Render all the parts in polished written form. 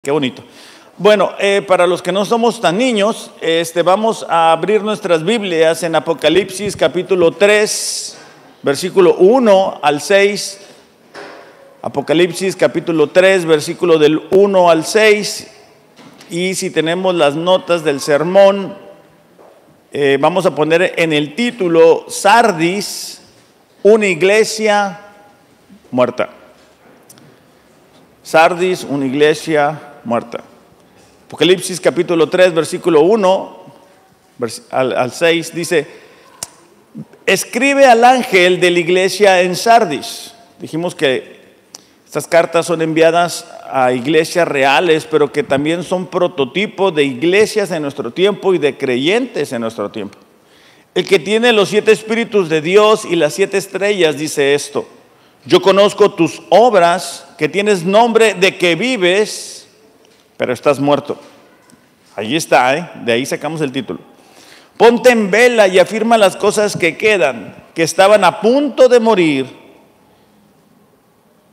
Qué bonito. Bueno, para los que no somos tan niños, vamos a abrir nuestras Biblias en Apocalipsis capítulo 3, versículo 1 al 6. Apocalipsis capítulo 3, versículo del 1 al 6. Y si tenemos las notas del sermón, vamos a poner en el título Sardis, una iglesia muerta. Sardis, una iglesia muerta. Apocalipsis capítulo 3, versículo 1 al 6 dice: escribe al ángel de la iglesia en Sardis. Dijimos que estas cartas son enviadas a iglesias reales, pero que también son prototipos de iglesias en nuestro tiempo y de creyentes en nuestro tiempo. El que tiene los 7 espíritus de Dios y las 7 estrellas dice esto: yo conozco tus obras, que tienes nombre de que vives, pero estás muerto. Ahí está, de ahí sacamos el título. Ponte en vela y afirma las cosas que quedan, que estaban a punto de morir,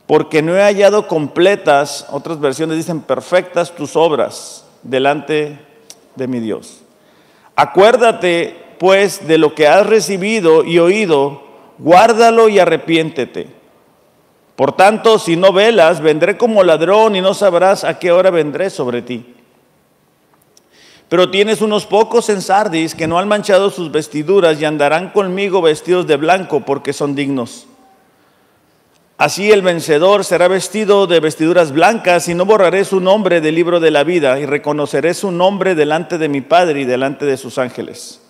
porque no he hallado completas, otras versiones dicen perfectas, tus obras delante de mi Dios. Acuérdate pues de lo que has recibido y oído, guárdalo y arrepiéntete. Por tanto, si no velas, vendré como ladrón y no sabrás a qué hora vendré sobre ti. Pero tienes unos pocos en Sardis que no han manchado sus vestiduras y andarán conmigo vestidos de blanco porque son dignos. Así el vencedor será vestido de vestiduras blancas y no borraré su nombre del libro de la vida y reconoceré su nombre delante de mi Padre y delante de sus ángeles.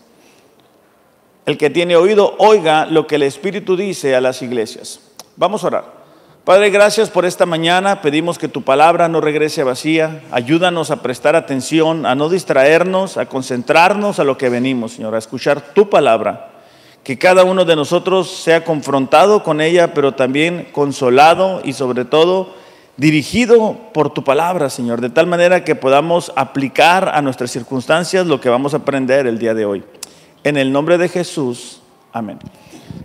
El que tiene oído, oiga lo que el Espíritu dice a las iglesias. Vamos a orar. Padre, gracias por esta mañana. Pedimos que tu palabra no regrese vacía. Ayúdanos a prestar atención, a no distraernos, a concentrarnos a lo que venimos, Señor, a escuchar tu palabra. Que cada uno de nosotros sea confrontado con ella, pero también consolado y sobre todo dirigido por tu palabra, Señor, de tal manera que podamos aplicar a nuestras circunstancias lo que vamos a aprender el día de hoy. En el nombre de Jesús, amén.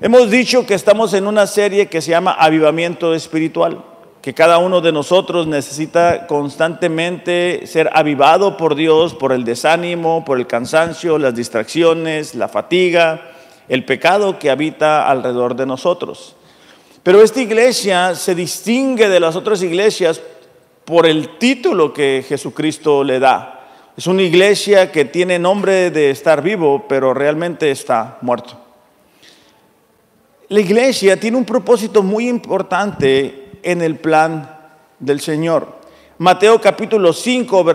Hemos dicho que estamos en una serie que se llama Avivamiento Espiritual, que cada uno de nosotros necesita constantemente ser avivado por Dios, por el desánimo, por el cansancio, las distracciones, la fatiga, el pecado que habita alrededor de nosotros. Pero esta iglesia se distingue de las otras iglesias por el título que Jesucristo le da. Es una iglesia que tiene nombre de estar vivo, pero realmente está muerto. La iglesia tiene un propósito muy importante en el plan del Señor. Mateo capítulo 5,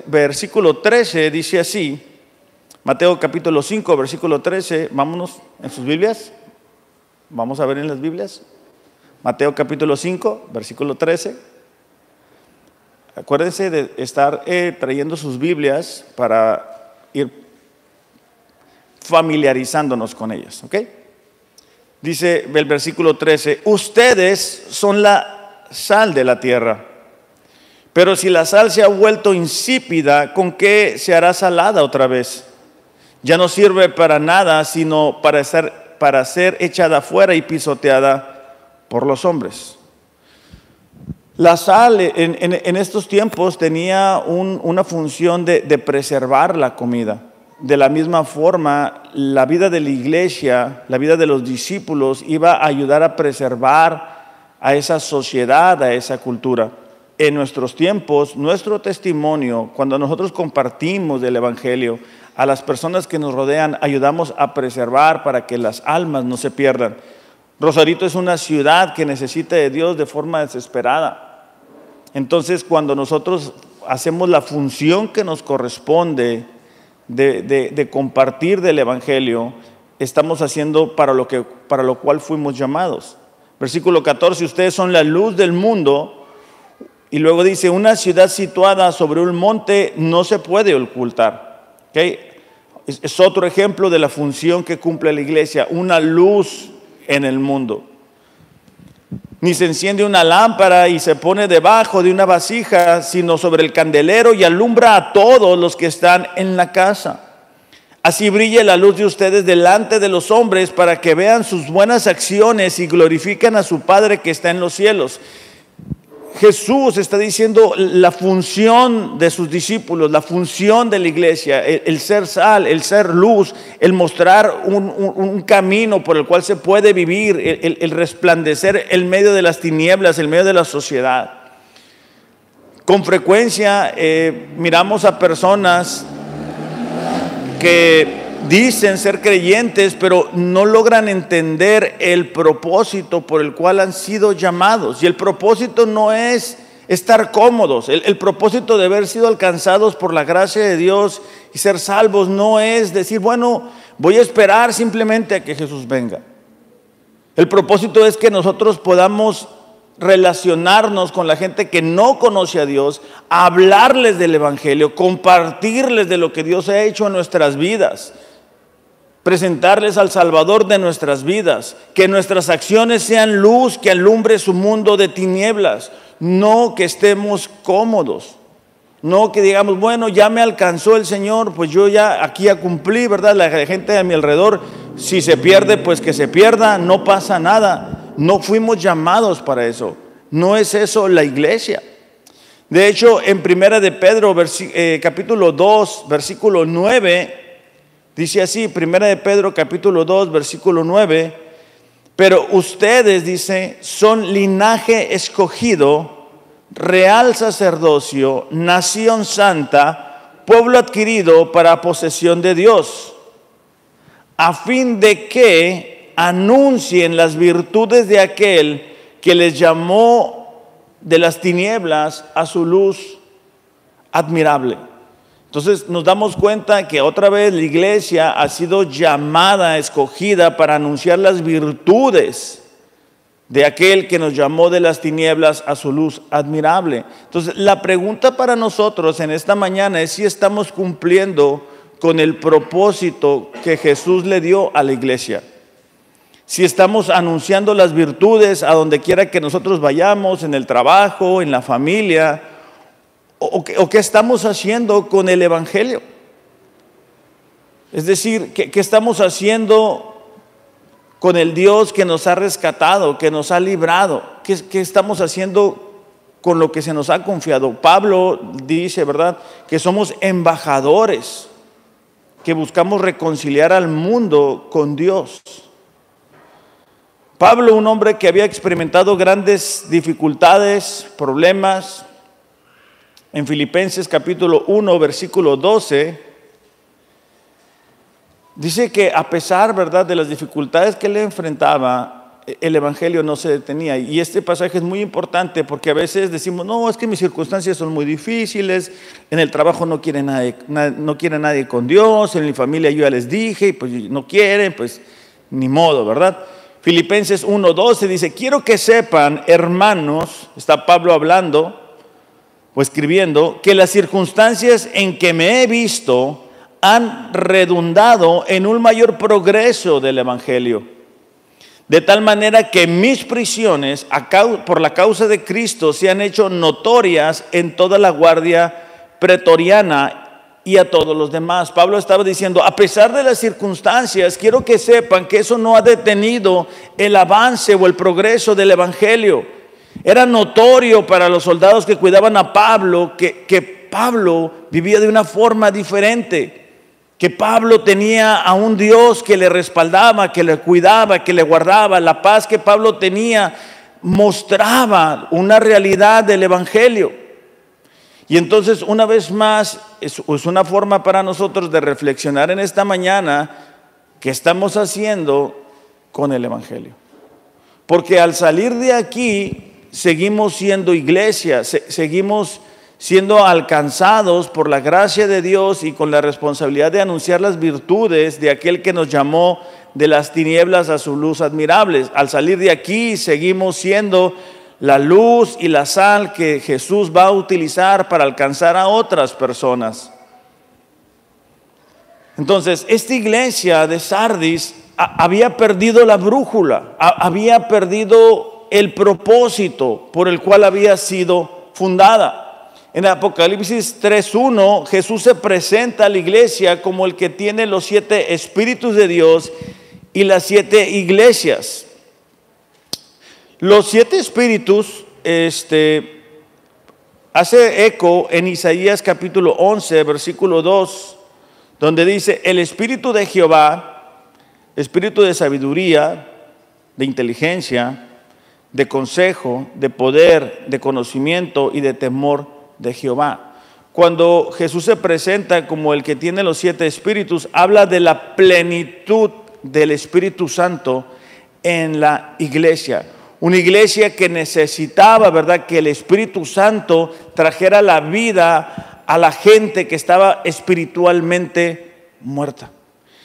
versículo 13 dice así. Mateo capítulo 5, versículo 13. Vámonos en sus Biblias. Vamos a ver en las Biblias. Mateo capítulo 5, versículo 13. Acuérdense de estar trayendo sus Biblias para ir familiarizándonos con ellas, ¿ok? Dice el versículo 13, ustedes son la sal de la tierra, pero si la sal se ha vuelto insípida, ¿con qué se hará salada otra vez? Ya no sirve para nada, sino para ser echada fuera y pisoteada por los hombres. La sal en estos tiempos tenía una función de preservar la comida. De la misma forma, la vida de la iglesia, la vida de los discípulos iba a ayudar a preservar a esa sociedad, a esa cultura. En nuestros tiempos, nuestro testimonio, cuando nosotros compartimos del evangelio a las personas que nos rodean, ayudamos a preservar para que las almas no se pierdan. Rosarito es una ciudad que necesita de Dios de forma desesperada. Entonces, cuando nosotros hacemos la función que nos corresponde de compartir del evangelio, estamos haciendo para lo cual fuimos llamados. Versículo 14, ustedes son la luz del mundo. Y luego dice, una ciudad situada sobre un monte no se puede ocultar. ¿Okay? Es otro ejemplo de la función que cumple la iglesia, una luz en el mundo. Ni se enciende una lámpara y se pone debajo de una vasija, sino sobre el candelero y alumbra a todos los que están en la casa. Así brille la luz de ustedes delante de los hombres para que vean sus buenas acciones y glorifiquen a su Padre que está en los cielos. Jesús está diciendo la función de sus discípulos, la función de la iglesia, el ser sal, el ser luz, el mostrar un camino por el cual se puede vivir, el resplandecer en medio de las tinieblas, en medio de la sociedad. Con frecuencia miramos a personas que dicen ser creyentes, pero no logran entender el propósito por el cual han sido llamados. Y el propósito no es estar cómodos. El propósito de haber sido alcanzados por la gracia de Dios y ser salvos no es decir, bueno, voy a esperar simplemente a que Jesús venga. El propósito es que nosotros podamos relacionarnos con la gente que no conoce a Dios, hablarles del evangelio, compartirles de lo que Dios ha hecho en nuestras vidas, presentarles al Salvador de nuestras vidas, que nuestras acciones sean luz que alumbre su mundo de tinieblas, no que estemos cómodos, no que digamos, bueno, ya me alcanzó el Señor, pues yo ya aquí ya cumplí, ¿verdad? La gente a mi alrededor, si se pierde, pues que se pierda, no pasa nada. No fuimos llamados para eso, no es eso la iglesia. De hecho, en Primera de Pedro, capítulo 2, versículo 9, dice así, Primera de Pedro capítulo 2, versículo 9, pero ustedes, dice, son linaje escogido, real sacerdocio, nación santa, pueblo adquirido para posesión de Dios, a fin de que anuncien las virtudes de aquel que les llamó de las tinieblas a su luz admirable. Entonces nos damos cuenta que otra vez la iglesia ha sido llamada, escogida para anunciar las virtudes de aquel que nos llamó de las tinieblas a su luz admirable. Entonces la pregunta para nosotros en esta mañana es si estamos cumpliendo con el propósito que Jesús le dio a la iglesia. Si estamos anunciando las virtudes a donde quiera que nosotros vayamos, en el trabajo, en la familia, o qué estamos haciendo con el evangelio. Es decir, ¿qué estamos haciendo con el Dios que nos ha rescatado, que nos ha librado? ¿Qué estamos haciendo con lo que se nos ha confiado? Pablo dice, ¿verdad?, que somos embajadores, que buscamos reconciliar al mundo con Dios. Pablo, un hombre que había experimentado grandes dificultades, problemas, en Filipenses capítulo 1, versículo 12, dice que a pesar, ¿verdad?, de las dificultades que él enfrentaba, el evangelio no se detenía. Y este pasaje es muy importante porque a veces decimos, no, es que mis circunstancias son muy difíciles, en el trabajo no quiere nadie con Dios, en mi familia yo ya les dije, y pues no quieren, pues ni modo, ¿verdad? Filipenses 1:12 dice, quiero que sepan, hermanos, está Pablo hablando o escribiendo, que las circunstancias en que me he visto han redundado en un mayor progreso del evangelio, de tal manera que mis prisiones por la causa de Cristo se han hecho notorias en toda la guardia pretoriana y a todos los demás. Pablo estaba diciendo, a pesar de las circunstancias, quiero que sepan que eso no ha detenido el avance o el progreso del evangelio. Era notorio para los soldados que cuidaban a Pablo que Pablo vivía de una forma diferente, que Pablo tenía a un Dios que le respaldaba, que le cuidaba, que le guardaba. La paz que Pablo tenía mostraba una realidad del evangelio. Y entonces, una vez más, es una forma para nosotros de reflexionar en esta mañana qué estamos haciendo con el evangelio. Porque al salir de aquí, seguimos siendo iglesia, seguimos siendo alcanzados por la gracia de Dios y con la responsabilidad de anunciar las virtudes de aquel que nos llamó de las tinieblas a su luz admirable. Al salir de aquí, seguimos siendo la luz y la sal que Jesús va a utilizar para alcanzar a otras personas. Entonces, esta iglesia de Sardis había perdido la brújula, había perdido el propósito por el cual había sido fundada. En Apocalipsis 3:1, Jesús se presenta a la iglesia como el que tiene los 7 espíritus de Dios y las 7 iglesias. Los 7 espíritus hace eco en Isaías capítulo 11, versículo 2, donde dice: el Espíritu de Jehová, Espíritu de sabiduría, de inteligencia, de consejo, de poder, de conocimiento y de temor de Jehová. Cuando Jesús se presenta como el que tiene los 7 espíritus, habla de la plenitud del Espíritu Santo en la iglesia. Una iglesia que necesitaba, ¿verdad?, que el Espíritu Santo trajera la vida a la gente que estaba espiritualmente muerta.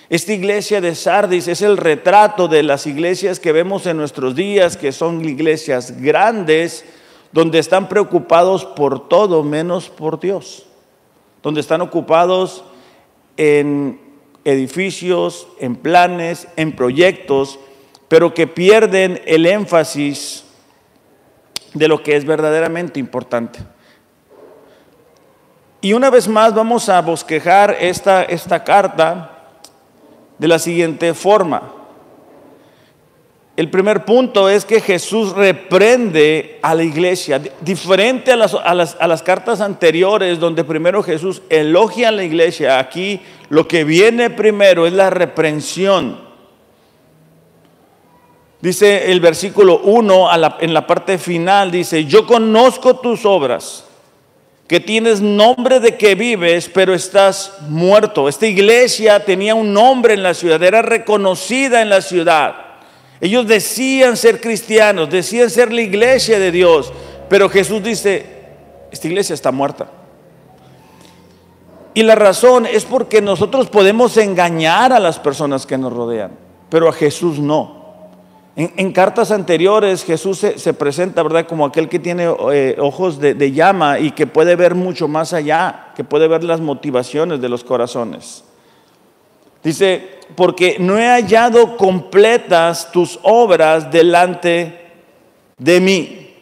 Esta iglesia de Sardis es el retrato de las iglesias que vemos en nuestros días, que son iglesias grandes, donde están preocupados por todo menos por Dios, donde están ocupados en edificios, en planes, en proyectos, pero que pierden el énfasis de lo que es verdaderamente importante. Y una vez más vamos a bosquejar esta carta de la siguiente forma. El primer punto es que Jesús reprende a la iglesia, diferente a las cartas anteriores, donde primero Jesús elogia a la iglesia. Aquí lo que viene primero es la reprensión. Dice el versículo 1 en la parte final, dice: yo conozco tus obras, que tienes nombre de que vives, pero estás muerto. Esta iglesia tenía un nombre en la ciudad, era reconocida en la ciudad. Ellos decían ser cristianos, decían ser la iglesia de Dios, pero Jesús dice: esta iglesia está muerta. Y la razón es porque nosotros podemos engañar a las personas que nos rodean, pero a Jesús no. En cartas anteriores Jesús se presenta, ¿verdad?, como aquel que tiene ojos de llama y que puede ver mucho más allá, que puede ver las motivaciones de los corazones. Dice: porque no he hallado completas tus obras delante de mí.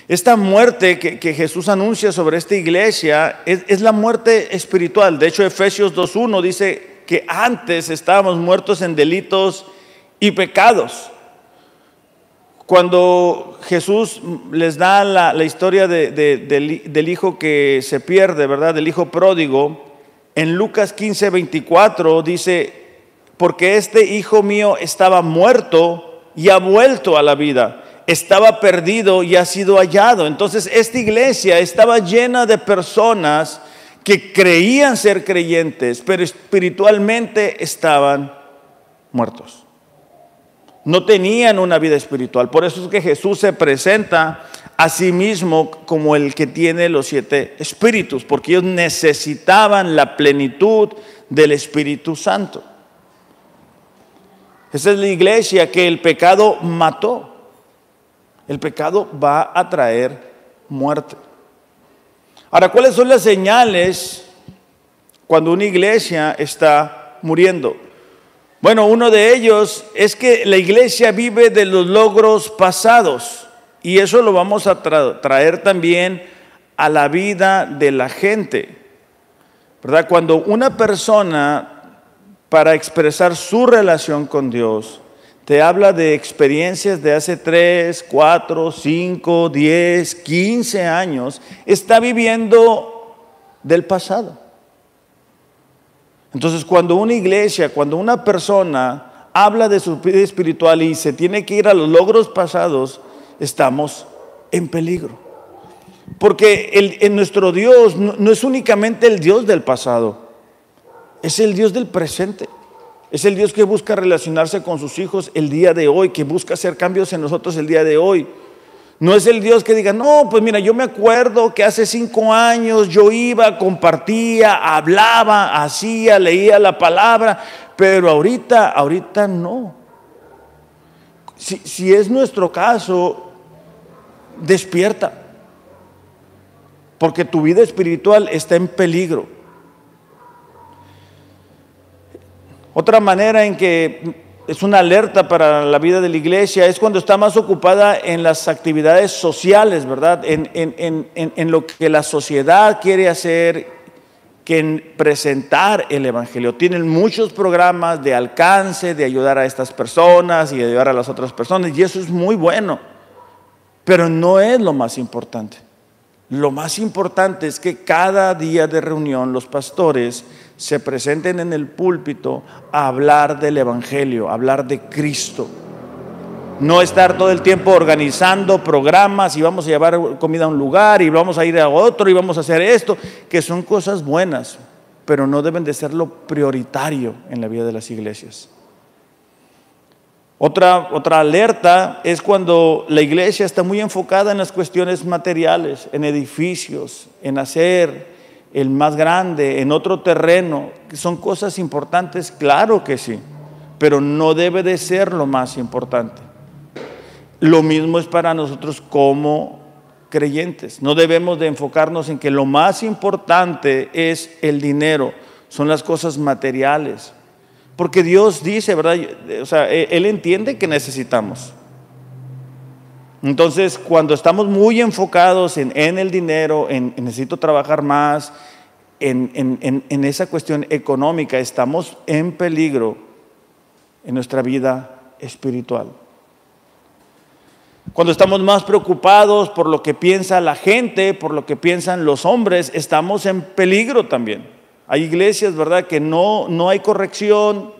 Esta muerte que Jesús anuncia sobre esta iglesia es la muerte espiritual. De hecho, Efesios 2:1 dice que antes estábamos muertos en delitos y pecados. Cuando Jesús les da la historia del hijo que se pierde, ¿verdad?, del hijo pródigo, en Lucas 15:24 dice: porque este hijo mío estaba muerto y ha vuelto a la vida, estaba perdido y ha sido hallado. Entonces esta iglesia estaba llena de personas que creían ser creyentes, pero espiritualmente estaban muertos. No tenían una vida espiritual. Por eso es que Jesús se presenta a sí mismo como el que tiene los 7 espíritus, porque ellos necesitaban la plenitud del Espíritu Santo. Esa es la iglesia que el pecado mató. El pecado va a traer muerte. Ahora, ¿cuáles son las señales cuando una iglesia está muriendo? Bueno, uno de ellos es que la iglesia vive de los logros pasados, y eso lo vamos a traer también a la vida de la gente, ¿verdad? Cuando una persona, para expresar su relación con Dios, te habla de experiencias de hace 3, 4, 5, 10, 15 años, está viviendo del pasado. Entonces, cuando una iglesia, cuando una persona habla de su vida espiritual y se tiene que ir a los logros pasados, estamos en peligro. Porque en nuestro Dios no es únicamente el Dios del pasado, es el Dios del presente. Es el Dios que busca relacionarse con sus hijos el día de hoy, que busca hacer cambios en nosotros el día de hoy. No es el Dios que diga: no, pues mira, yo me acuerdo que hace 5 años yo iba, compartía, hablaba, hacía, leía la palabra, pero ahorita no. Si es nuestro caso, despierta, porque tu vida espiritual está en peligro. Otra manera en que es una alerta para la vida de la iglesia es cuando está más ocupada en las actividades sociales, ¿verdad? En lo que la sociedad quiere hacer, que en presentar el evangelio. Tienen muchos programas de alcance, de ayudar a estas personas y de ayudar a las otras personas, y eso es muy bueno, pero no es lo más importante. Lo más importante es que cada día de reunión los pastores se presenten en el púlpito a hablar del Evangelio, a hablar de Cristo. No estar todo el tiempo organizando programas y vamos a llevar comida a un lugar y vamos a ir a otro y vamos a hacer esto, que son cosas buenas, pero no deben de ser lo prioritario en la vida de las iglesias. Otra alerta es cuando la iglesia está muy enfocada en las cuestiones materiales, en edificios, en hacer el más grande, en otro terreno. Son cosas importantes, claro que sí, pero no debe de ser lo más importante. Lo mismo es para nosotros como creyentes. No debemos de enfocarnos en que lo más importante es el dinero, son las cosas materiales. Porque Dios dice, ¿verdad? O sea, Él entiende que necesitamos. Entonces, cuando estamos muy enfocados en el dinero, en necesito trabajar más, en esa cuestión económica, estamos en peligro en nuestra vida espiritual. Cuando estamos más preocupados por lo que piensa la gente, por lo que piensan los hombres, estamos en peligro también. Hay iglesias, ¿verdad?, que no hay corrección.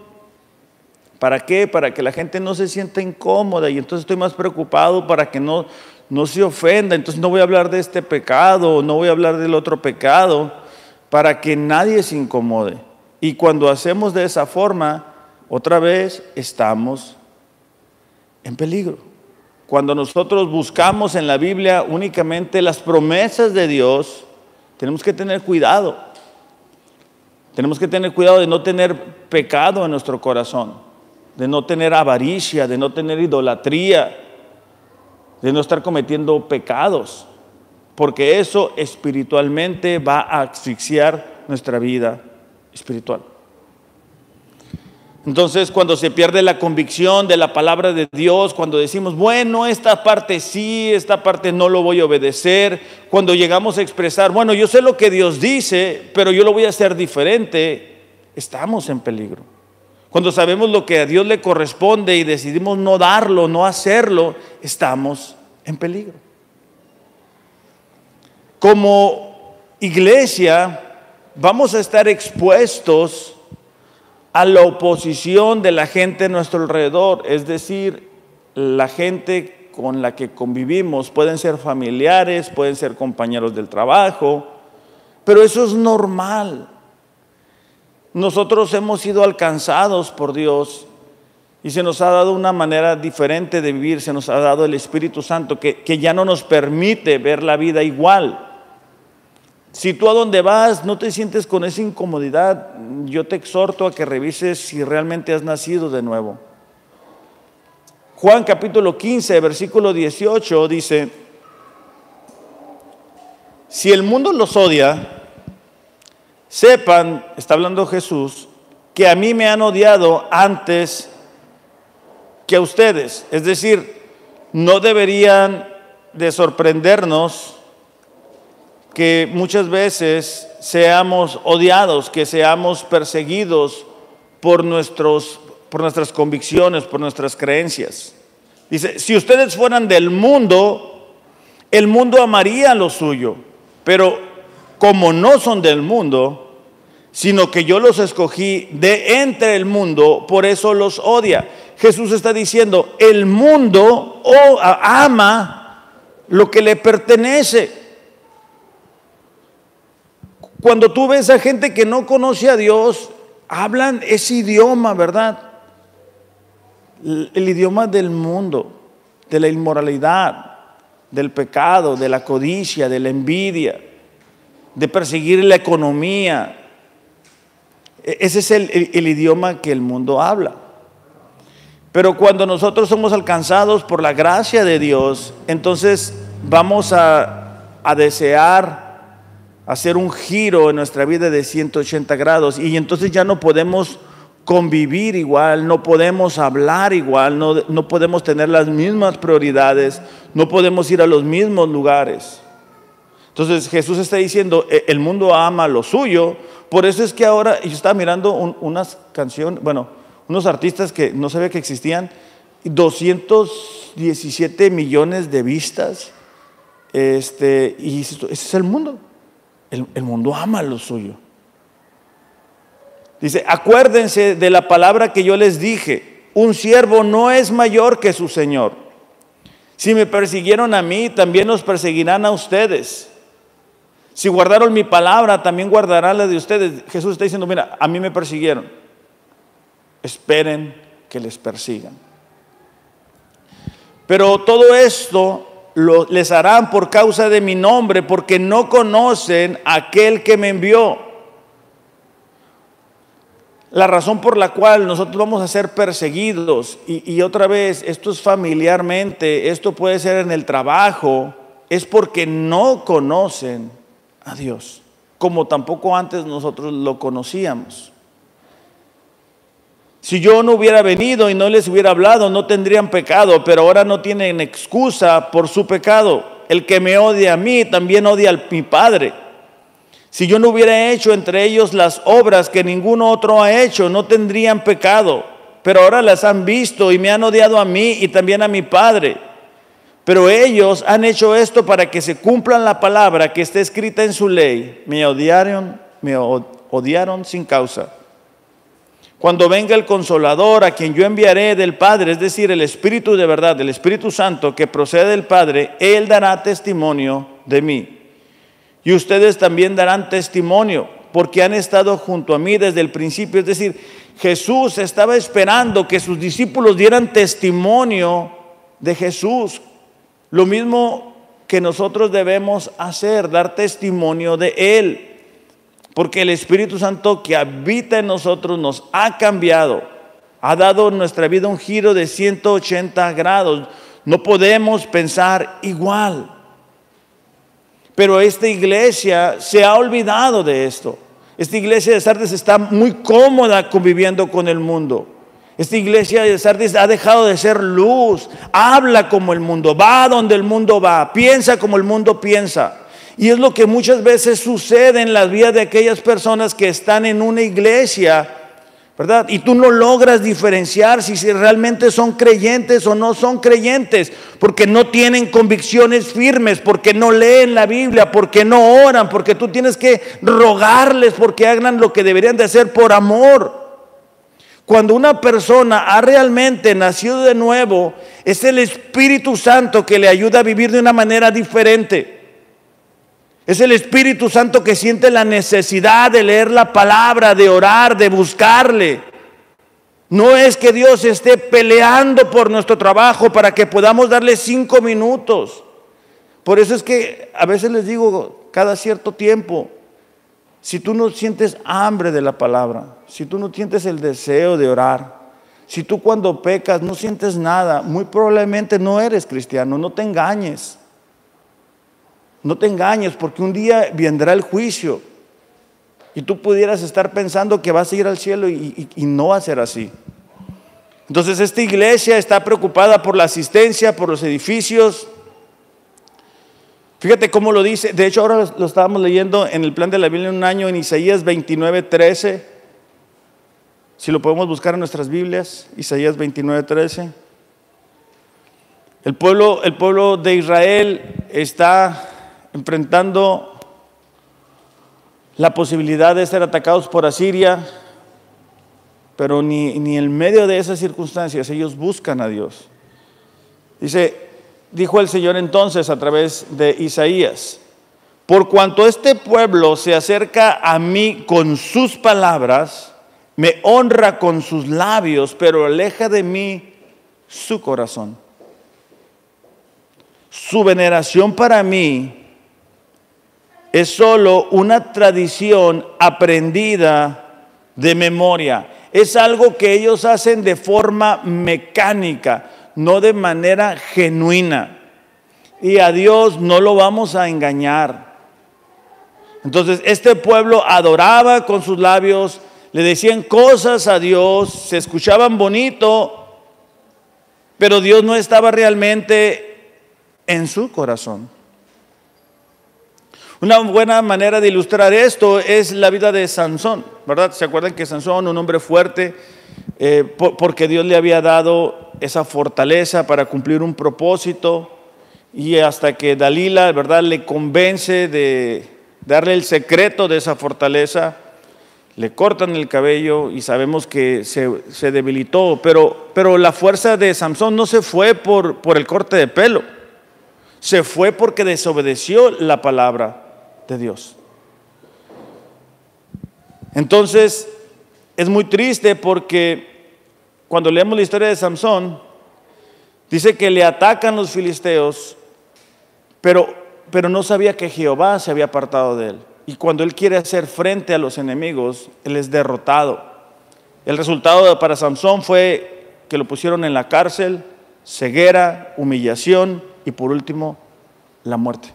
¿Para qué? Para que la gente no se sienta incómoda, y entonces estoy más preocupado para que no se ofenda. Entonces no voy a hablar de este pecado, no voy a hablar del otro pecado, para que nadie se incomode. Y cuando hacemos de esa forma, otra vez estamos en peligro. Cuando nosotros buscamos en la Biblia únicamente las promesas de Dios, tenemos que tener cuidado. Tenemos que tener cuidado de no tener pecado en nuestro corazón, de no tener avaricia, de no tener idolatría, de no estar cometiendo pecados, porque eso espiritualmente va a asfixiar nuestra vida espiritual. Entonces, cuando se pierde la convicción de la palabra de Dios, cuando decimos, bueno, esta parte sí, esta parte no lo voy a obedecer, cuando llegamos a expresar, bueno, yo sé lo que Dios dice, pero yo lo voy a hacer diferente, estamos en peligro. Cuando sabemos lo que a Dios le corresponde y decidimos no darlo, no hacerlo, estamos en peligro. Como iglesia, vamos a estar expuestos a la oposición de la gente a nuestro alrededor, es decir, la gente con la que convivimos. Pueden ser familiares, pueden ser compañeros del trabajo, pero eso es normal. Nosotros hemos sido alcanzados por Dios y se nos ha dado una manera diferente de vivir, se nos ha dado el Espíritu Santo que ya no nos permite ver la vida igual. Si tú a donde vas no te sientes con esa incomodidad, yo te exhorto a que revises si realmente has nacido de nuevo. Juan capítulo 15, versículo 18 dice: si el mundo los odia, sepan, está hablando Jesús, que a mí me han odiado antes que a ustedes. Es decir, no deberían de sorprendernos que muchas veces seamos odiados, que seamos perseguidos por nuestras convicciones, por nuestras creencias. Dice, si ustedes fueran del mundo, el mundo amaría lo suyo, pero como no son del mundo, sino que yo los escogí de entre el mundo, por eso los odia. Jesús está diciendo, el mundo ama lo que le pertenece. Cuando tú ves a gente que no conoce a Dios, hablan ese idioma, ¿verdad? El idioma del mundo, de la inmoralidad, del pecado, de la codicia, de la envidia, de perseguir la economía. Ese es el idioma que el mundo habla. Pero cuando nosotros somos alcanzados por la gracia de Dios, entonces vamos a desear hacer un giro en nuestra vida de 180 grados, y entonces ya no podemos convivir igual, no podemos hablar igual, no podemos tener las mismas prioridades, no podemos ir a los mismos lugares. Entonces Jesús está diciendo, el mundo ama lo suyo. Por eso es que ahora, yo estaba mirando unas canciones, unos artistas que no sabía que existían, 217 millones de vistas. Y ese es el mundo. El mundo ama lo suyo. Dice, acuérdense de la palabra que yo les dije: un siervo no es mayor que su señor. Si me persiguieron a mí, también los perseguirán a ustedes. Si guardaron mi palabra, también guardarán la de ustedes. Jesús está diciendo, mira, a mí me persiguieron. Esperen que les persigan. Pero todo esto les harán por causa de mi nombre, porque no conocen a aquel que me envió. La razón por la cual nosotros vamos a ser perseguidos, y otra vez, esto es familiarmente, esto puede ser en el trabajo, es porque no conocen a Dios, como tampoco antes nosotros lo conocíamos. Si yo no hubiera venido y no les hubiera hablado, no tendrían pecado, pero ahora no tienen excusa por su pecado. El que me odia a mí, también odia a mi Padre. Si yo no hubiera hecho entre ellos las obras que ninguno otro ha hecho, no tendrían pecado, pero ahora las han visto y me han odiado a mí y también a mi Padre. Pero ellos han hecho esto para que se cumplan la palabra que está escrita en su ley. Me odiaron sin causa. Cuando venga el Consolador, a quien yo enviaré del Padre, es decir, el Espíritu de verdad, el Espíritu Santo que procede del Padre, Él dará testimonio de mí. Y ustedes también darán testimonio, porque han estado junto a mí desde el principio. Es decir, Jesús estaba esperando que sus discípulos dieran testimonio de Jesús. Lo mismo que nosotros debemos hacer, dar testimonio de Él. Porque el Espíritu Santo que habita en nosotros nos ha cambiado, ha dado en nuestra vida un giro de 180 grados. No podemos pensar igual. Pero esta iglesia se ha olvidado de esto. Esta iglesia de Sardis está muy cómoda conviviendo con el mundo. Esta iglesia de Sardis ha dejado de ser luz, habla como el mundo, va donde el mundo va, piensa como el mundo piensa. Y es lo que muchas veces sucede en la vida de aquellas personas que están en una iglesia, ¿verdad? Y tú no logras diferenciar si realmente son creyentes o no son creyentes, porque no tienen convicciones firmes, porque no leen la Biblia, porque no oran, porque tú tienes que rogarles porque hagan lo que deberían de hacer por amor. Cuando una persona ha realmente nacido de nuevo, es el Espíritu Santo que le ayuda a vivir de una manera diferente. Es el Espíritu Santo que siente la necesidad de leer la palabra, de orar, de buscarle. No es que Dios esté peleando por nuestro trabajo para que podamos darle 5 minutos. Por eso es que a veces les digo cada cierto tiempo, si tú no sientes hambre de la palabra, si tú no sientes el deseo de orar, si tú cuando pecas no sientes nada, muy probablemente no eres cristiano. No te engañes. No te engañes, porque un día vendrá el juicio y tú pudieras estar pensando que vas a ir al cielo y no va a ser así. Entonces esta iglesia está preocupada por la asistencia, por los edificios. Fíjate cómo lo dice. De hecho, ahora lo estábamos leyendo en el plan de la Biblia en un año, en Isaías 29:13. Si lo podemos buscar en nuestras Biblias, Isaías 29:13. El pueblo de Israel está enfrentando la posibilidad de ser atacados por Asiria, pero ni en medio de esas circunstancias ellos buscan a Dios. Dijo el Señor entonces a través de Isaías: por cuanto este pueblo se acerca a mí con sus palabras, me honra con sus labios, pero aleja de mí su corazón. Su veneración para mí es solo una tradición aprendida de memoria. Es algo que ellos hacen de forma mecánica, no de manera genuina. Y a Dios no lo vamos a engañar. Entonces este pueblo adoraba con sus labios, le decían cosas a Dios, se escuchaban bonito, pero Dios no estaba realmente en su corazón. Una buena manera de ilustrar esto es la vida de Sansón, ¿verdad? ¿Se acuerdan que Sansón, un hombre fuerte, porque Dios le había dado esa fortaleza para cumplir un propósito? y hasta que Dalila, ¿verdad?, le convence de darle el secreto de esa fortaleza, le cortan el cabello y sabemos que se debilitó, pero la fuerza de Samsón no se fue por el corte de pelo, se fue porque desobedeció la palabra de Dios. Entonces, es muy triste porque cuando leemos la historia de Samsón, dice que le atacan los filisteos, pero no sabía que Jehová se había apartado de él. Y cuando él quiere hacer frente a los enemigos, él es derrotado. El resultado para Samsón fue que lo pusieron en la cárcel, ceguera, humillación y por último, la muerte.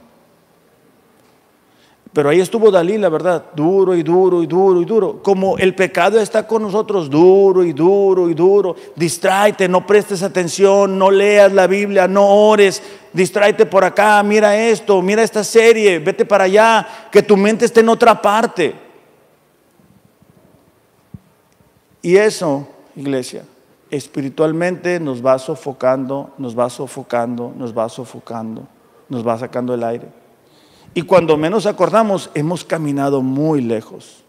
Pero ahí estuvo Dalila, ¿verdad? Duro y duro y duro y duro. Como el pecado está con nosotros, duro y duro y duro. Distráete, no prestes atención, no leas la Biblia, no ores. Distráete por acá, mira esto, mira esta serie, vete para allá, que tu mente esté en otra parte. Y eso, iglesia, espiritualmente nos va sofocando, nos va sofocando, nos va sofocando, nos va sacando el aire. Y cuando menos acordamos, hemos caminado muy lejos.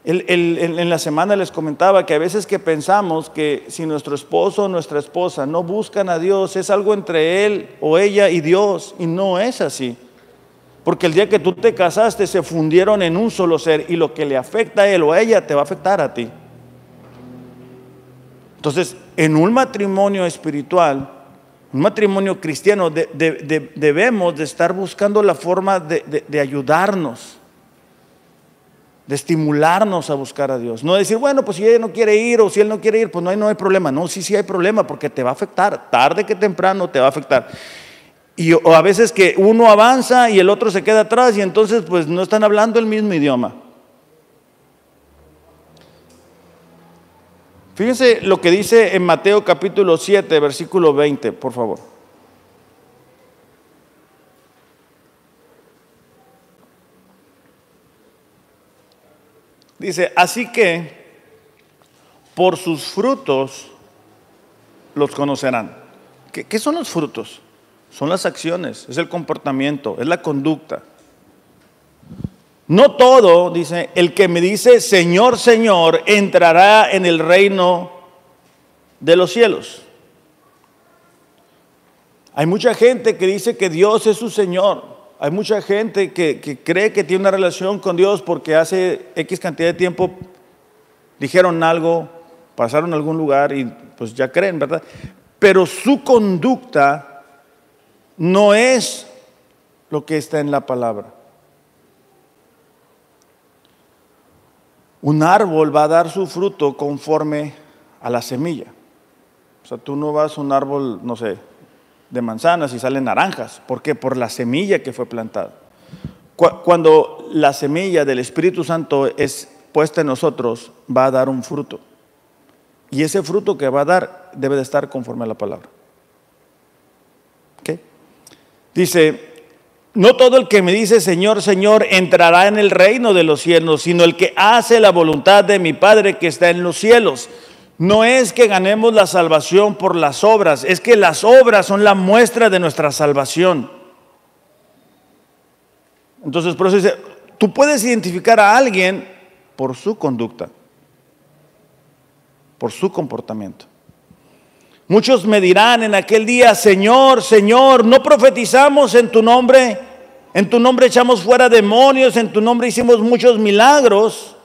En la semana les comentaba que a veces que pensamos que si nuestro esposo o nuestra esposa no buscan a Dios, es algo entre él o ella y Dios, y no es así. Porque el día que tú te casaste se fundieron en un solo ser, y lo que le afecta a él o a ella te va a afectar a ti. Entonces, en un matrimonio espiritual, un matrimonio cristiano, debemos de estar buscando la forma de ayudarnos, de estimularnos a buscar a Dios. No decir, bueno, pues si ella no quiere ir o si él no quiere ir, pues no hay problema. No, sí hay problema, porque te va a afectar, tarde que temprano te va a afectar. O a veces que uno avanza y el otro se queda atrás, y entonces pues no están hablando el mismo idioma. Fíjense lo que dice en Mateo capítulo 7, versículo 20, por favor. Dice, así que por sus frutos los conocerán. ¿Qué son los frutos? Son las acciones, es el comportamiento, es la conducta. No todo, dice, el que me dice Señor, Señor, entrará en el reino de los cielos. Hay mucha gente que dice que Dios es su Señor. Hay mucha gente que cree que tiene una relación con Dios porque hace X cantidad de tiempo dijeron algo, pasaron a algún lugar y pues ya creen, ¿verdad? Pero su conducta no es lo que está en la palabra. Un árbol va a dar su fruto conforme a la semilla. O sea, tú no vas a un árbol, no sé, de manzanas y salen naranjas. ¿Por qué? Por la semilla que fue plantada. Cuando la semilla del Espíritu Santo es puesta en nosotros, va a dar un fruto. Y ese fruto que va a dar debe de estar conforme a la palabra. ¿Okay? Dice, no todo el que me dice Señor, Señor entrará en el reino de los cielos, sino el que hace la voluntad de mi Padre que está en los cielos. No es que ganemos la salvación por las obras, es que las obras son la muestra de nuestra salvación. Entonces, por eso dice, tú puedes identificar a alguien por su conducta, por su comportamiento. Muchos me dirán en aquel día, Señor, Señor, ¿no profetizamos en tu nombre? En tu nombre echamos fuera demonios, en tu nombre hicimos muchos milagros.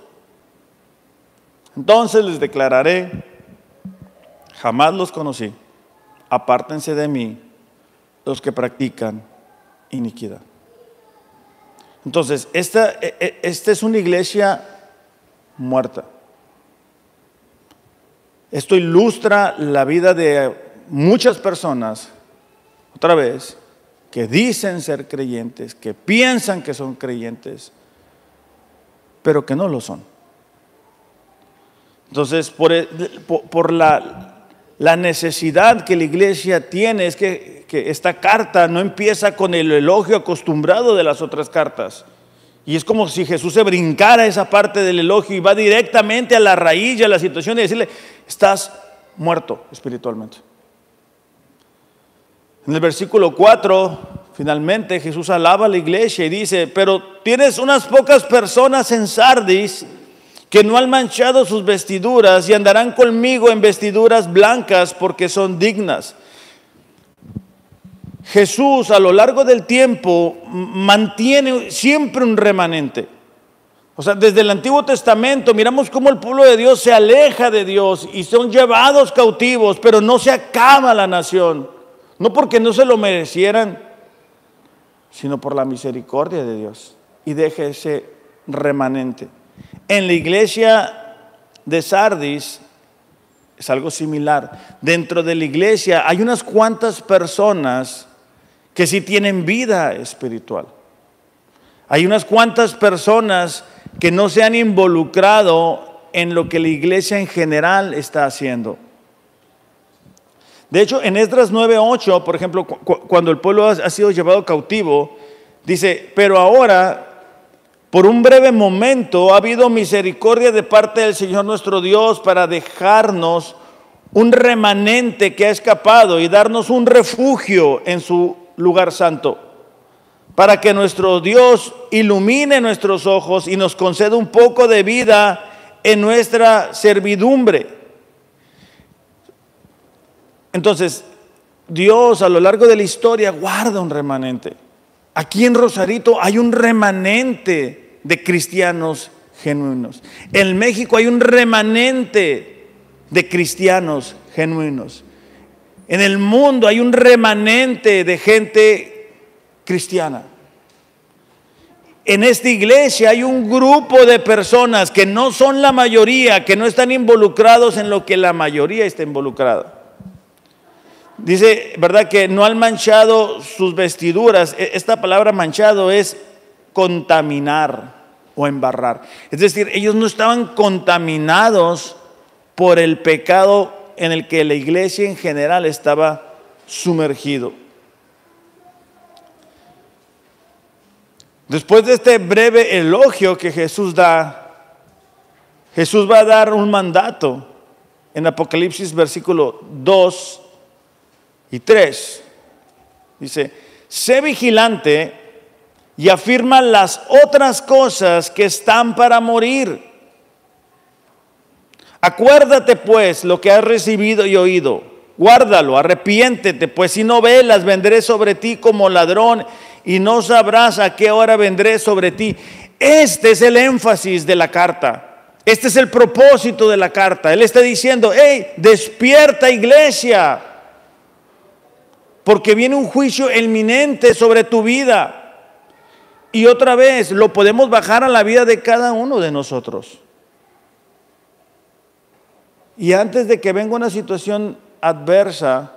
Entonces les declararé, jamás los conocí, apártense de mí los que practican iniquidad. Entonces, esta es una iglesia muerta. Esto ilustra la vida de muchas personas, otra vez, que dicen ser creyentes, que piensan que son creyentes, pero que no lo son. Entonces, por la necesidad que la iglesia tiene, es que esta carta no empieza con el elogio acostumbrado de las otras cartas. Y es como si Jesús se brincara esa parte del elogio y va directamente a la raíz y a la situación y decirle, estás muerto espiritualmente. En el versículo 4, finalmente Jesús alaba a la iglesia y dice: pero tienes unas pocas personas en Sardis que no han manchado sus vestiduras y andarán conmigo en vestiduras blancas porque son dignas. Jesús a lo largo del tiempo mantiene siempre un remanente. O sea, desde el Antiguo Testamento miramos cómo el pueblo de Dios se aleja de Dios y son llevados cautivos, pero no se acaba la nación. No porque no se lo merecieran, sino por la misericordia de Dios. Y deja ese remanente. En la iglesia de Sardis es algo similar. Dentro de la iglesia hay unas cuantas personas que sí tienen vida espiritual. Hay unas cuantas personas que no se han involucrado en lo que la iglesia en general está haciendo. De hecho, en Esdras 9:8, por ejemplo, cuando el pueblo ha sido llevado cautivo, dice: pero ahora, por un breve momento, ha habido misericordia de parte del Señor nuestro Dios para dejarnos un remanente que ha escapado y darnos un refugio en su lugar santo, para que nuestro Dios ilumine nuestros ojos y nos conceda un poco de vida en nuestra servidumbre. Entonces, Dios a lo largo de la historia guarda un remanente. Aquí en Rosarito hay un remanente de cristianos genuinos. En México hay un remanente de cristianos genuinos. En el mundo hay un remanente de gente cristiana. En esta iglesia hay un grupo de personas que no son la mayoría, que no están involucrados en lo que la mayoría está involucrada. Dice, ¿verdad?, que no han manchado sus vestiduras. Esta palabra manchado es contaminar o embarrar. Es decir, ellos no estaban contaminados por el pecado en el que la iglesia en general estaba sumergido. Después de este breve elogio que Jesús da, Jesús va a dar un mandato en Apocalipsis versículo 2 y 3. Dice: sé vigilante y afirma las otras cosas que están para morir. Acuérdate pues lo que has recibido y oído, guárdalo, arrepiéntete, pues si no velas, vendré sobre ti como ladrón y no sabrás a qué hora vendré sobre ti. Este es el énfasis de la carta. Este es el propósito de la carta. Él está diciendo: hey, despierta, iglesia, porque viene un juicio inminente sobre tu vida. Y otra vez lo podemos bajar a la vida de cada uno de nosotros. Y antes de que venga una situación adversa,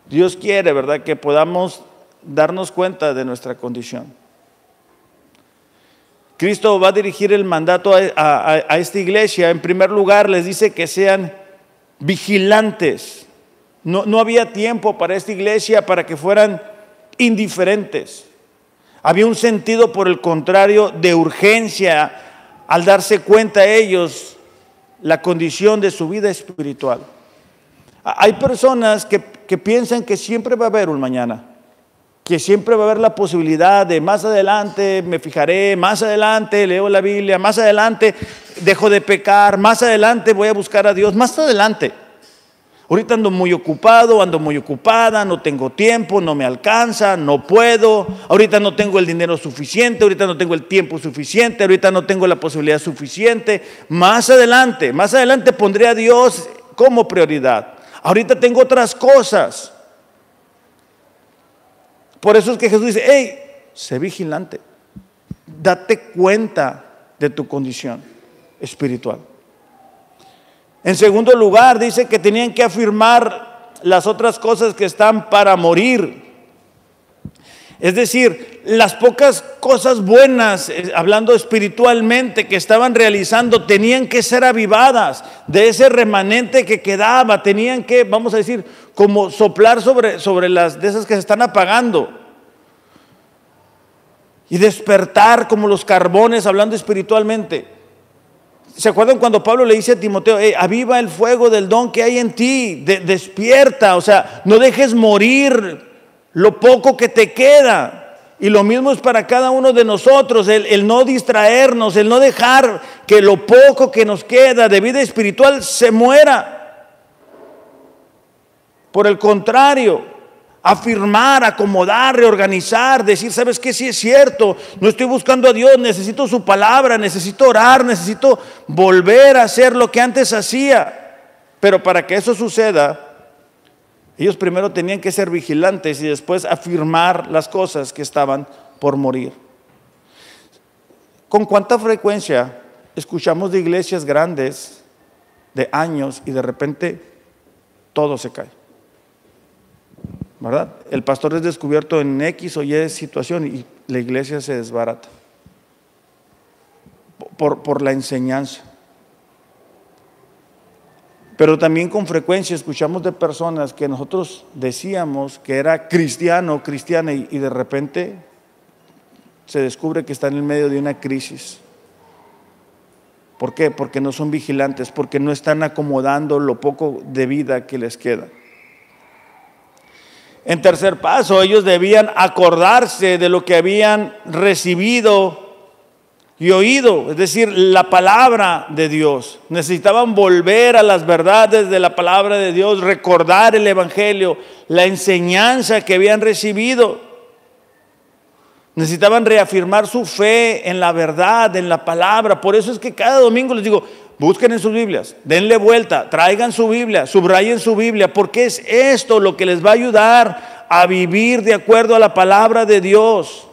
Dios quiere, ¿verdad?, que podamos darnos cuenta de nuestra condición. Cristo va a dirigir el mandato a esta iglesia. En primer lugar, les dice que sean vigilantes. No había tiempo para esta iglesia para que fueran indiferentes. Había un sentido, por el contrario, de urgencia al darse cuenta ellos la condición de su vida espiritual. Hay personas que piensan que siempre va a haber un mañana, que siempre va a haber la posibilidad de más adelante me fijaré, más adelante leo la Biblia, más adelante dejo de pecar, más adelante voy a buscar a Dios, más adelante. Ahorita ando muy ocupado, ando muy ocupada, no tengo tiempo, no me alcanza, no puedo, ahorita no tengo el dinero suficiente, ahorita no tengo el tiempo suficiente, ahorita no tengo la posibilidad suficiente. Más adelante pondré a Dios como prioridad. Ahorita tengo otras cosas. Por eso es que Jesús dice: hey, sé vigilante, date cuenta de tu condición espiritual. En segundo lugar, dice que tenían que afirmar las otras cosas que están para morir. Es decir, las pocas cosas buenas, hablando espiritualmente, que estaban realizando, tenían que ser avivadas. De ese remanente que quedaba, tenían que, vamos a decir, como soplar sobre las de esas que se están apagando. Y despertar como los carbones, hablando espiritualmente. ¿Se acuerdan cuando Pablo le dice a Timoteo: aviva el fuego del don que hay en ti, despierta, o sea, no dejes morir lo poco que te queda. Y lo mismo es para cada uno de nosotros, el no distraernos, el no dejar que lo poco que nos queda de vida espiritual se muera. Por el contrario, afirmar, acomodar, reorganizar, decir, ¿sabes qué? Sí es cierto, no estoy buscando a Dios, necesito su palabra, necesito orar, necesito volver a hacer lo que antes hacía. Pero para que eso suceda, ellos primero tenían que ser vigilantes y después afirmar las cosas que estaban por morir. ¿Con cuánta frecuencia escuchamos de iglesias grandes de años y de repente todo se cae? ¿Verdad? El pastor es descubierto en X o Y situación y la iglesia se desbarata por la enseñanza. Pero también con frecuencia escuchamos de personas que nosotros decíamos que era cristiano o cristiana y de repente se descubre que están en medio de una crisis. ¿Por qué? Porque no son vigilantes, porque no están acomodando lo poco de vida que les queda. En tercer paso, ellos debían acordarse de lo que habían recibido y oído, es decir, la palabra de Dios. Necesitaban volver a las verdades de la palabra de Dios, recordar el evangelio, la enseñanza que habían recibido. Necesitaban reafirmar su fe en la verdad, en la palabra. Por eso es que cada domingo les digo, busquen en sus Biblias, denle vuelta, traigan su Biblia, subrayen su Biblia, porque es esto lo que les va a ayudar a vivir de acuerdo a la palabra de Dios.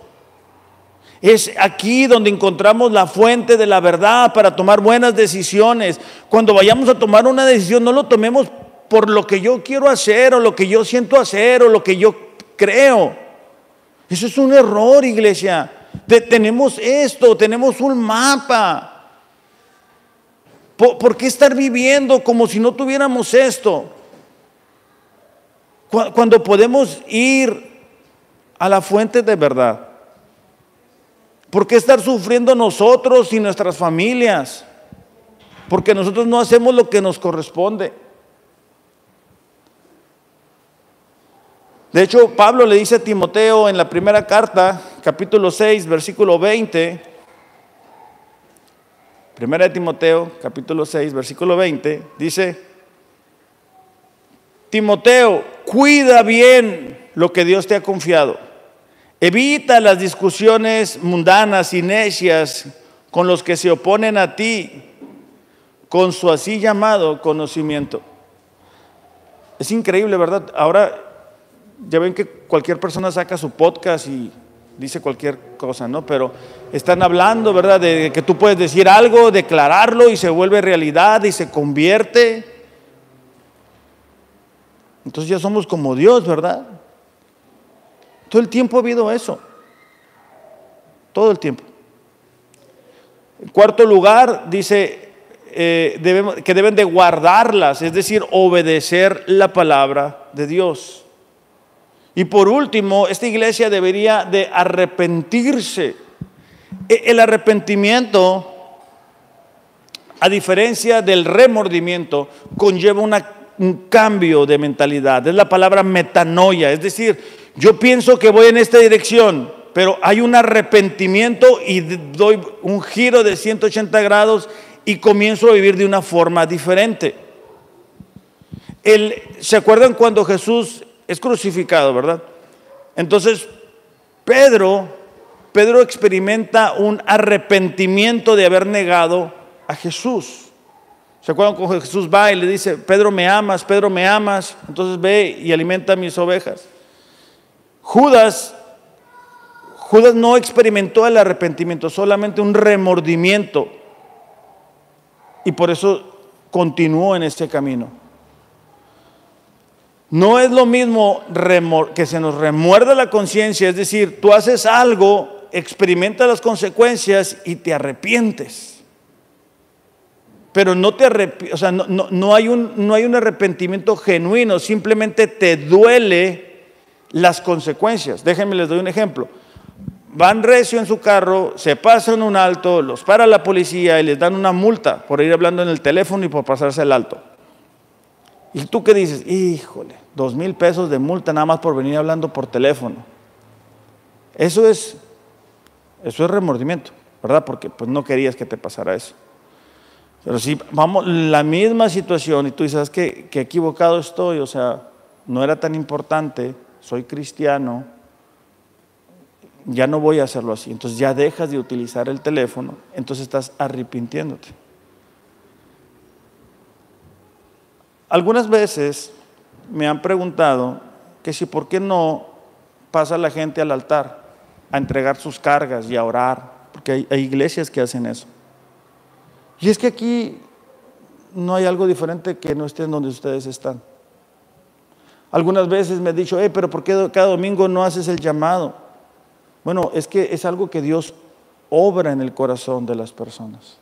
Es aquí donde encontramos la fuente de la verdad para tomar buenas decisiones. Cuando vayamos a tomar una decisión, no lo tomemos por lo que yo quiero hacer o lo que yo siento hacer o lo que yo creo. Eso es un error, iglesia. Tenemos esto, tenemos un mapa. ¿Por qué estar viviendo como si no tuviéramos esto? Cuando podemos ir a la fuente de verdad. ¿Por qué estar sufriendo nosotros y nuestras familias? Porque nosotros no hacemos lo que nos corresponde. De hecho, Pablo le dice a Timoteo en la primera carta, capítulo 6, versículo 20, primera de Timoteo, capítulo 6, versículo 20, dice, Timoteo, cuida bien lo que Dios te ha confiado. Evita las discusiones mundanas y necias con los que se oponen a ti, con su así llamado conocimiento. Es increíble, ¿verdad? Ahora ya ven que cualquier persona saca su podcast y dice cualquier cosa, ¿no? Pero están hablando, ¿verdad? De que tú puedes decir algo, declararlo y se vuelve realidad y se convierte. Entonces ya somos como Dios, ¿verdad? Todo el tiempo ha habido eso. Todo el tiempo. En cuarto lugar, dice que deben de guardarlas, es decir, obedecer la palabra de Dios. Y por último, esta iglesia debería de arrepentirse. El arrepentimiento, a diferencia del remordimiento, conlleva un cambio de mentalidad. Es la palabra metanoia, es decir, yo pienso que voy en esta dirección, pero hay un arrepentimiento y doy un giro de 180 grados y comienzo a vivir de una forma diferente. ¿Se acuerdan cuando Jesús es crucificado, verdad? Entonces, Pedro experimenta un arrepentimiento de haber negado a Jesús. ¿Se acuerdan cuando Jesús va y le dice, Pedro, me amas? Pedro, ¿me amas? Entonces ve y alimenta mis ovejas. Judas no experimentó el arrepentimiento, solamente un remordimiento. Y por eso continuó en este camino. No es lo mismo que se nos remuerda la conciencia, es decir, tú haces algo, experimentas las consecuencias y te arrepientes. Pero no te o sea, no hay un arrepentimiento genuino, simplemente te duele las consecuencias. Déjenme les doy un ejemplo. Van recio en su carro, se pasan un alto, los para la policía y les dan una multa por ir hablando en el teléfono y por pasarse el alto. ¿Y tú qué dices? Híjole, $2,000 de multa nada más por venir hablando por teléfono. Eso es remordimiento, ¿verdad? Porque pues no querías que te pasara eso. Pero si vamos, la misma situación y tú dices que equivocado estoy, o sea, no era tan importante, soy cristiano, ya no voy a hacerlo así. Entonces ya dejas de utilizar el teléfono, entonces estás arrepintiéndote. Algunas veces me han preguntado que si por qué no pasa la gente al altar a entregar sus cargas y a orar, porque hay iglesias que hacen eso. Y es que aquí no hay algo diferente que no estén donde ustedes están. Algunas veces me han dicho, pero ¿por qué cada domingo no haces el llamado? Bueno, es que es algo que Dios obra en el corazón de las personas.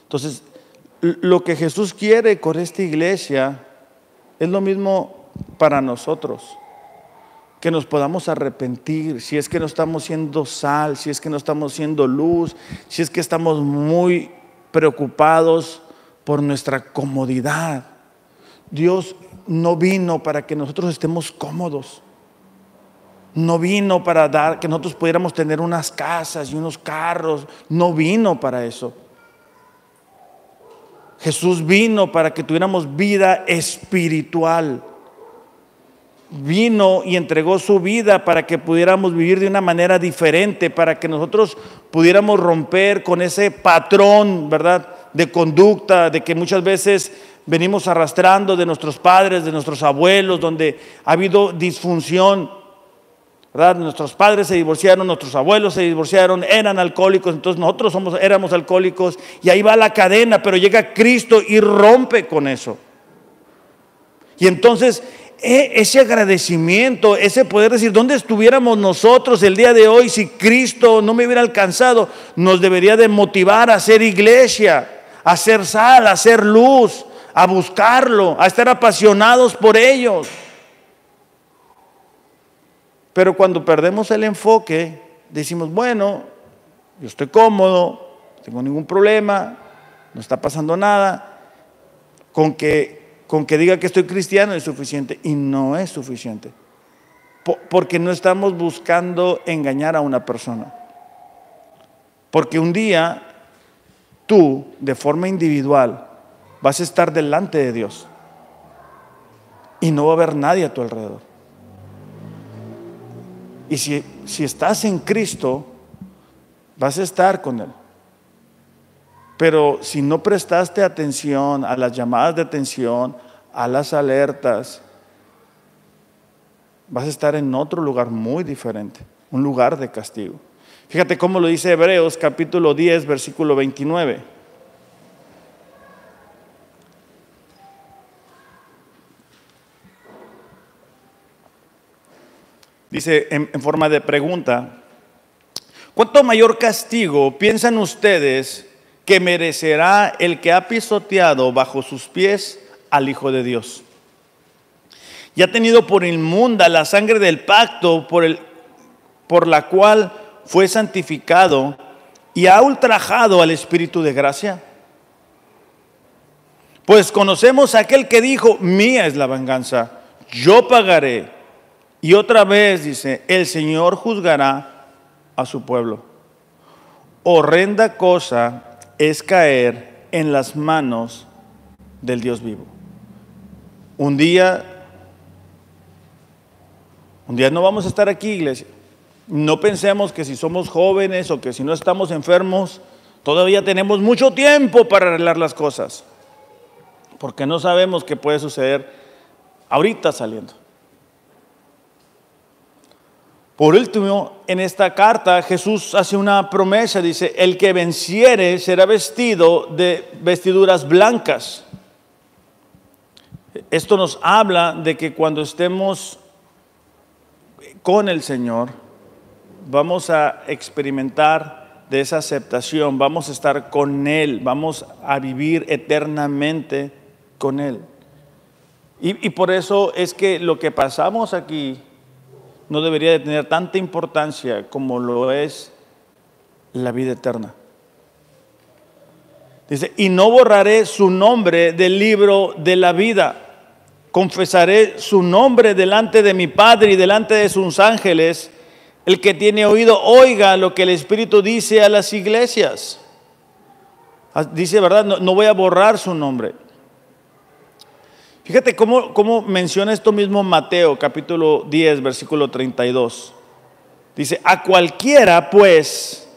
Entonces, lo que Jesús quiere con esta iglesia es lo mismo para nosotros, que nos podamos arrepentir si es que no estamos siendo sal, si es que no estamos siendo luz, si es que estamos muy preocupados por nuestra comodidad. Dios no vino para que nosotros estemos cómodos, no vino para que nosotros pudiéramos tener unas casas y unos carros, no vino para eso. Jesús vino para que tuviéramos vida espiritual. Vino y entregó su vida para que pudiéramos vivir de una manera diferente, para que nosotros pudiéramos romper con ese patrón, ¿verdad?, de conducta, de que muchas veces venimos arrastrando de nuestros padres, de nuestros abuelos, donde ha habido disfunción, ¿verdad? Nuestros padres se divorciaron, nuestros abuelos se divorciaron, eran alcohólicos, entonces nosotros éramos alcohólicos, y ahí va la cadena, pero llega Cristo y rompe con eso. Y entonces ese agradecimiento, ese poder decir, ¿dónde estuviéramos nosotros el día de hoy si Cristo no me hubiera alcanzado? Nos debería de motivar a ser iglesia, a ser sal, a ser luz, a buscarlo, a estar apasionados por ellos. Pero cuando perdemos el enfoque, decimos, bueno, yo estoy cómodo, no tengo ningún problema, no está pasando nada, con que diga que estoy cristiano es suficiente, y no es suficiente, porque no estamos buscando engañar a una persona. Porque un día tú, de forma individual, vas a estar delante de Dios y no va a haber nadie a tu alrededor. Y si estás en Cristo, vas a estar con Él. Pero si no prestaste atención a las llamadas de atención, a las alertas, vas a estar en otro lugar muy diferente, un lugar de castigo. Fíjate cómo lo dice Hebreos capítulo 10, versículo 29. Dice en forma de pregunta: ¿cuánto mayor castigo piensan ustedes que merecerá el que ha pisoteado bajo sus pies al Hijo de Dios, y ha tenido por inmunda la sangre del pacto por la cual fue santificado, y ha ultrajado al Espíritu de gracia? Pues conocemos a aquel que dijo, mía es la venganza, yo pagaré. Y otra vez dice, el Señor juzgará a su pueblo. Horrenda cosa es caer en las manos del Dios vivo. Un día no vamos a estar aquí, iglesia. No pensemos que si somos jóvenes o que si no estamos enfermos, todavía tenemos mucho tiempo para arreglar las cosas, porque no sabemos qué puede suceder ahorita saliendo. Por último, en esta carta Jesús hace una promesa, dice, el que venciere será vestido de vestiduras blancas. Esto nos habla de que cuando estemos con el Señor, vamos a experimentar de esa aceptación, vamos a estar con Él, vamos a vivir eternamente con Él. Y por eso es que lo que pasamos aquí no debería de tener tanta importancia como lo es la vida eterna. Dice, y no borraré su nombre del libro de la vida. confesaré su nombre delante de mi Padre y delante de sus ángeles. El que tiene oído, oiga lo que el Espíritu dice a las iglesias. Dice, ¿verdad? No voy a borrar su nombre. Fíjate cómo menciona esto mismo Mateo, capítulo 10, versículo 32. Dice, a cualquiera pues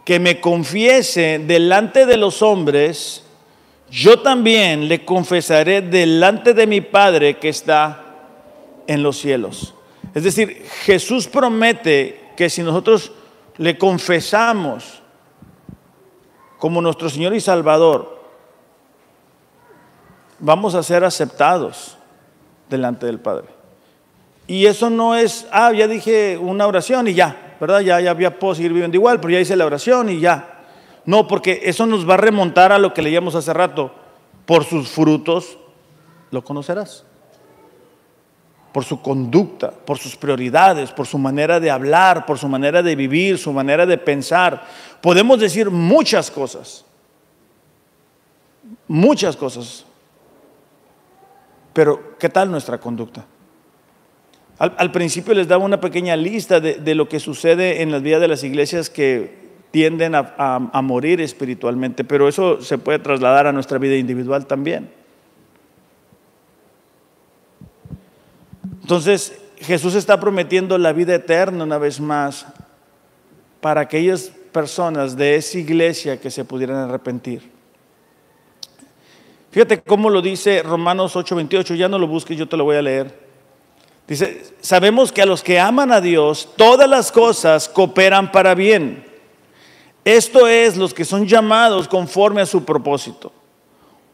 que me confiese delante de los hombres, yo también le confesaré delante de mi Padre que está en los cielos. Es decir, Jesús promete que si nosotros le confesamos como nuestro Señor y Salvador, vamos a ser aceptados delante del Padre. Y eso no es, ya dije una oración y ya, ¿verdad? Ya puedo seguir viviendo igual, pero ya hice la oración y ya. No, porque eso nos va a remontar a lo que leíamos hace rato. Por sus frutos lo conocerás. Por su conducta, por sus prioridades, por su manera de hablar, por su manera de vivir, su manera de pensar. Podemos decir muchas cosas. Muchas cosas. Pero, ¿qué tal nuestra conducta? Al principio les daba una pequeña lista de lo que sucede en las vidas de las iglesias que tienden a morir espiritualmente, pero eso se puede trasladar a nuestra vida individual también. Entonces, Jesús está prometiendo la vida eterna una vez más para aquellas personas de esa iglesia que se pudieran arrepentir. Fíjate cómo lo dice Romanos 8:28, ya no lo busques, yo te lo voy a leer. Dice, sabemos que a los que aman a Dios, todas las cosas cooperan para bien. Esto es, los que son llamados conforme a su propósito.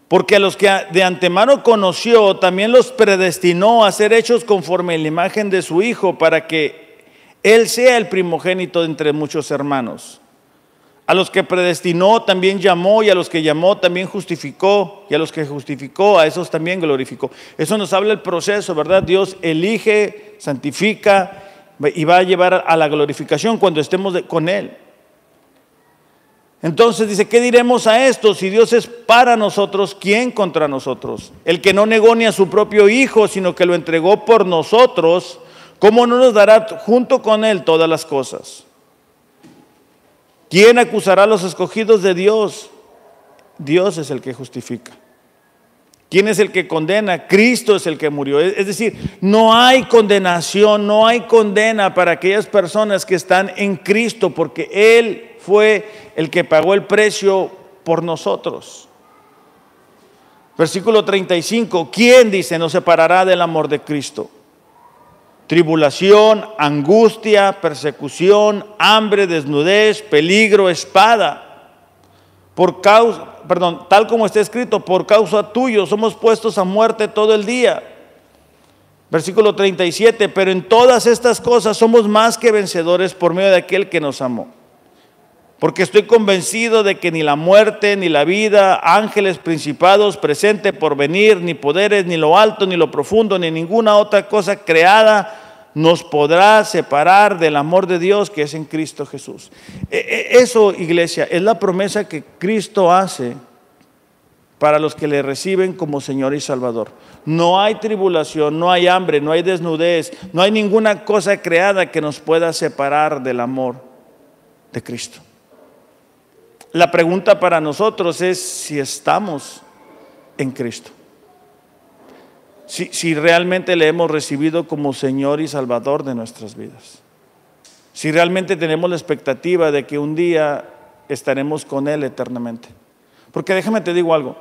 Porque a los que de antemano conoció, también los predestinó a ser hechos conforme a la imagen de su Hijo, para que Él sea el primogénito de entre muchos hermanos. A los que predestinó también llamó, y a los que llamó también justificó, y a los que justificó a esos también glorificó. Eso nos habla el proceso, ¿verdad? Dios elige, santifica y va a llevar a la glorificación cuando estemos con Él. Entonces dice, ¿qué diremos a esto? Si Dios es para nosotros, ¿quién contra nosotros? El que no negó ni a su propio Hijo, sino que lo entregó por nosotros, ¿cómo no nos dará junto con Él todas las cosas? ¿Quién acusará a los escogidos de Dios? Dios es el que justifica. ¿Quién es el que condena? Cristo es el que murió. Es decir, no hay condenación, no hay condena para aquellas personas que están en Cristo, porque Él fue el que pagó el precio por nosotros. Versículo 35, ¿quién, dice, nos separará del amor de Cristo? Tribulación, angustia, persecución, hambre, desnudez, peligro, espada. Tal como está escrito, por causa tuya somos puestos a muerte todo el día. Versículo 37, pero en todas estas cosas somos más que vencedores por medio de aquel que nos amó. Porque estoy convencido de que ni la muerte, ni la vida, ángeles, principados, presente, porvenir, ni poderes, ni lo alto, ni lo profundo, ni ninguna otra cosa creada nos podrá separar del amor de Dios que es en Cristo Jesús. Eso, iglesia, es la promesa que Cristo hace para los que le reciben como Señor y Salvador. No hay tribulación, no hay hambre, no hay desnudez, no hay ninguna cosa creada que nos pueda separar del amor de Cristo. La pregunta para nosotros es si estamos en Cristo. Si realmente le hemos recibido como Señor y Salvador de nuestras vidas. Si realmente tenemos la expectativa de que un día estaremos con Él eternamente. Porque déjame te digo algo.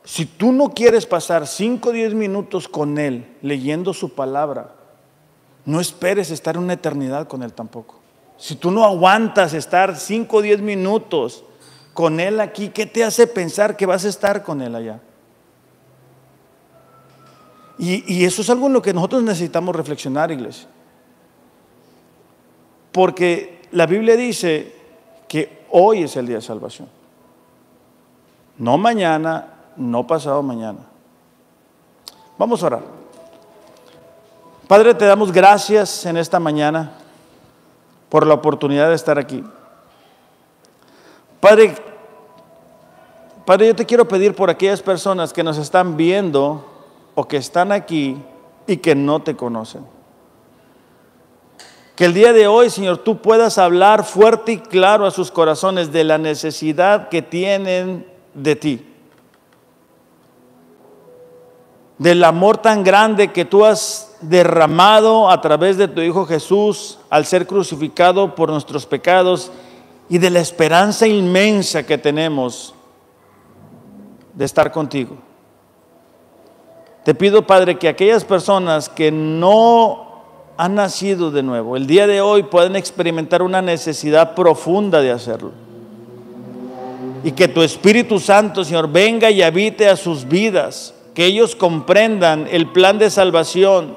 Si tú no quieres pasar 5 o 10 minutos con Él leyendo su palabra, no esperes estar una eternidad con Él tampoco. Si tú no aguantas estar 5 o 10 minutos con Él aquí, ¿qué te hace pensar que vas a estar con Él allá? Y eso es algo en lo que nosotros necesitamos reflexionar, iglesia. Porque la Biblia dice que hoy es el día de salvación. No mañana, no pasado mañana. Vamos a orar. Padre, te damos gracias en esta mañana por la oportunidad de estar aquí. Padre, Padre, yo te quiero pedir por aquellas personas que nos están viendo o que están aquí y que no te conocen. Que el día de hoy, Señor, tú puedas hablar fuerte y claro a sus corazones de la necesidad que tienen de ti. Del amor tan grande que tú has derramado a través de tu Hijo Jesús al ser crucificado por nuestros pecados y de la esperanza inmensa que tenemos de estar contigo. Te pido, Padre, que aquellas personas que no han nacido de nuevo, el día de hoy puedan experimentar una necesidad profunda de hacerlo. Y que tu Espíritu Santo, Señor, venga y habite a sus vidas. Que ellos comprendan el plan de salvación,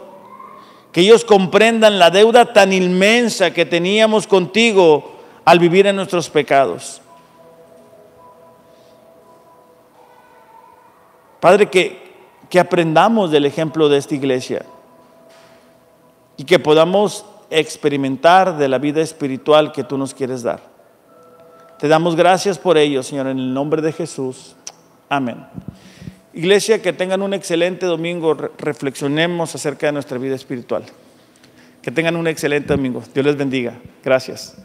que ellos comprendan la deuda tan inmensa que teníamos contigo al vivir en nuestros pecados. Padre, que aprendamos del ejemplo de esta iglesia y que podamos experimentar de la vida espiritual que tú nos quieres dar. Te damos gracias por ello, Señor, en el nombre de Jesús. Amén. Iglesia, que tengan un excelente domingo. Reflexionemos acerca de nuestra vida espiritual. Que tengan un excelente domingo. Dios les bendiga. Gracias.